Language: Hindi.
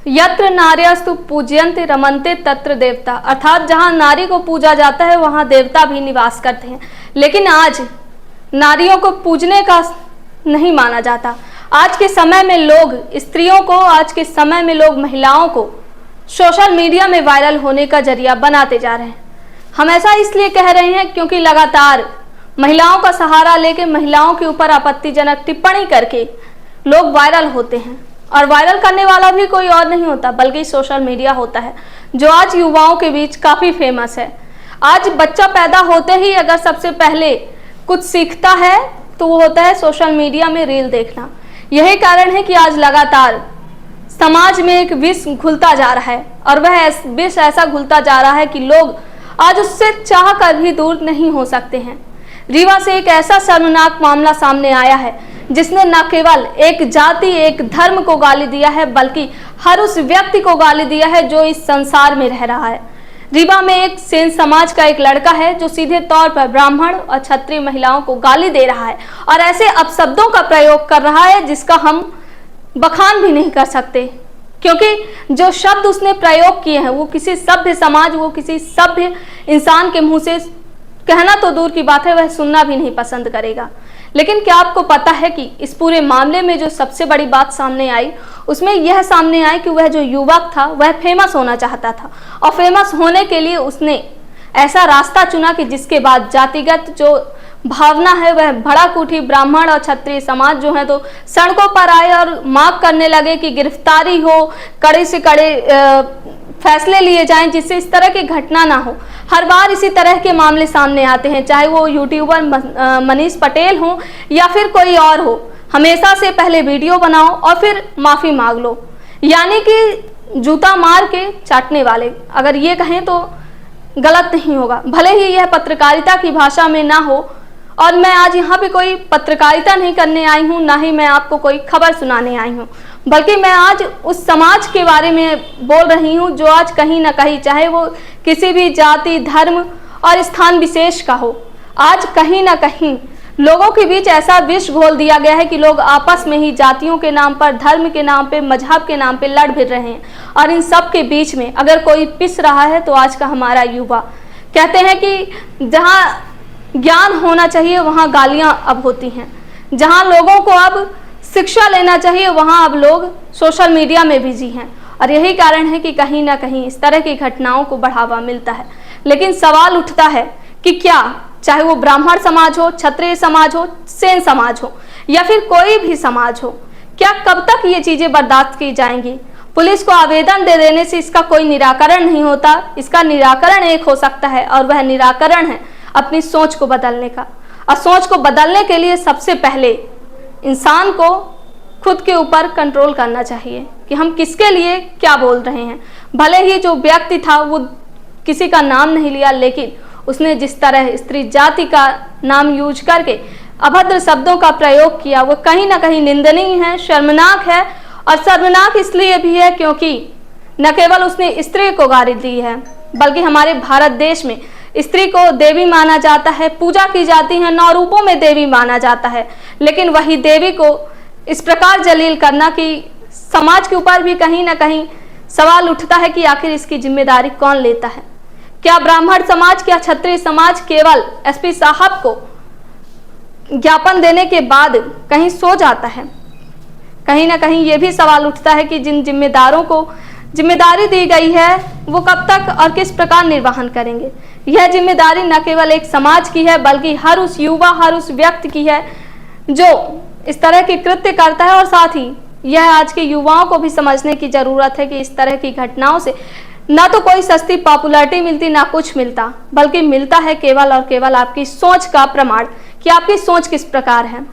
यत्र नार्यस्तु पूज्यन्ते रमन्ते तत्र देवता, अर्थात जहाँ नारी को पूजा जाता है वहाँ देवता भी निवास करते हैं। लेकिन आज नारियों को पूजने का नहीं माना जाता। आज के समय में लोग स्त्रियों को, आज के समय में लोग महिलाओं को सोशल मीडिया में वायरल होने का जरिया बनाते जा रहे हैं। हम ऐसा इसलिए कह रहे हैं क्योंकि लगातार महिलाओं का सहारा लेके महिलाओं के ऊपर आपत्तिजनक टिप्पणी करके लोग वायरल होते हैं, और वायरल करने वाला भी कोई और नहीं होता बल्कि सोशल मीडिया होता है, जो आज युवाओं के बीच काफ़ी फेमस है। आज बच्चा पैदा होते ही अगर सबसे पहले कुछ सीखता है तो वो होता है सोशल मीडिया में रील देखना। यही कारण है कि आज लगातार समाज में एक विष घुलता जा रहा है, और वह विष ऐसा घुलता जा रहा है कि लोग आज उससे चाह कर भी दूर नहीं हो सकते हैं। रीवा से एक ऐसा शर्मनाक मामला सामने आया है जिसने न केवल एक जाति, एक धर्म को गाली दिया है, बल्कि हर उस व्यक्ति को गाली दिया है जो इस संसार में रह रहा है। रीवा में एक सेन समाज का एक लड़का है जो सीधे तौर पर ब्राह्मण और क्षत्रिय महिलाओं को गाली दे रहा है और ऐसे अपशब्दों का प्रयोग कर रहा है जिसका हम बखान भी नहीं कर सकते, क्योंकि जो शब्द उसने प्रयोग किए हैं वो किसी सभ्य समाज, वो किसी सभ्य इंसान के मुंह से कहना तो दूर की बात है, वह सुनना भी नहीं पसंद करेगा। लेकिन क्या आपको पता है कि इस पूरे मामले में जो सबसे बड़ी बात सामने आई, उसमें यह सामने आई कि वह जो युवक था वह फेमस होना चाहता था, और फेमस होने के लिए उसने ऐसा रास्ता चुना कि जिसके बाद जातिगत जो भावना है वह भड़क उठी। ब्राह्मण और क्षत्रिय समाज जो है तो सड़कों पर आए और मांग करने लगे कि गिरफ्तारी हो, कड़े से कड़े फैसले लिए जाएं जिससे इस तरह की घटना ना हो। हर बार इसी तरह के मामले सामने आते हैं, चाहे वो यूट्यूबर मनीष पटेल हो या फिर कोई और हो। हमेशा से पहले वीडियो बनाओ और फिर माफ़ी मांग लो, यानी कि जूता मार के चाटने वाले, अगर ये कहें तो गलत नहीं होगा। भले ही यह पत्रकारिता की भाषा में ना हो, और मैं आज यहाँ पे कोई पत्रकारिता नहीं करने आई हूँ, ना ही मैं आपको कोई खबर सुनाने आई हूँ, बल्कि मैं आज उस समाज के बारे में बोल रही हूँ जो आज कहीं ना कहीं, चाहे वो किसी भी जाति, धर्म और स्थान विशेष का हो, आज कहीं ना कहीं लोगों के बीच ऐसा विष घोल दिया गया है कि लोग आपस में ही जातियों के नाम पर, धर्म के नाम पे, मजहब के नाम पे लड़ भिड़ रहे हैं। और इन सब के बीच में अगर कोई पिस रहा है तो आज का हमारा युवा। कहते हैं कि जहाँ ज्ञान होना चाहिए वहाँ गालियाँ अब होती हैं, जहाँ लोगों को अब शिक्षा लेना चाहिए वहाँ अब लोग सोशल मीडिया में बिजी हैं, और यही कारण है कि कहीं ना कहीं इस तरह की घटनाओं को बढ़ावा मिलता है। लेकिन सवाल उठता है कि क्या, चाहे वो ब्राह्मण समाज हो, क्षत्रिय समाज हो, सेन समाज हो या फिर कोई भी समाज हो, क्या कब तक ये चीज़ें बर्दाश्त की जाएंगी? पुलिस को आवेदन दे देने से इसका कोई निराकरण नहीं होता। इसका निराकरण एक हो सकता है, और वह निराकरण है अपनी सोच को बदलने का। और सोच को बदलने के लिए सबसे पहले इंसान को खुद के ऊपर कंट्रोल करना चाहिए कि हम किसके लिए क्या बोल रहे हैं। भले ही जो व्यक्ति था वो किसी का नाम नहीं लिया, लेकिन उसने जिस तरह स्त्री जाति का नाम यूज करके अभद्र शब्दों का प्रयोग किया वो कहीं ना कहीं निंदनीय है, शर्मनाक है। और शर्मनाक इसलिए भी है क्योंकि न केवल उसने स्त्री को गाली दी है, बल्कि हमारे भारत देश में स्त्री को देवी माना जाता है, पूजा की जाती है, 9 रूपों में देवी माना जाता है। लेकिन वही देवी को इस प्रकार जलील करना कि समाज के ऊपर भी कहीं ना कहीं सवाल उठता है कि आखिर इसकी जिम्मेदारी कौन लेता है। क्या ब्राह्मण समाज, क्या क्षत्रिय समाज केवल एसपी साहब को ज्ञापन देने के बाद कहीं सो जाता है? कहीं ना कहीं ये भी सवाल उठता है कि जिन जिम्मेदारों को जिम्मेदारी दी गई है वो कब तक और किस प्रकार निर्वहन करेंगे। यह जिम्मेदारी न केवल एक समाज की है बल्कि हर उस युवा, हर उस व्यक्ति की है जो इस तरह के कृत्य करता है। और साथ ही यह आज के युवाओं को भी समझने की ज़रूरत है कि इस तरह की घटनाओं से ना तो कोई सस्ती पॉपुलैरिटी मिलती, ना कुछ मिलता, बल्कि मिलता है केवल और केवल आपकी सोच का प्रमाण कि आपकी सोच किस प्रकार है।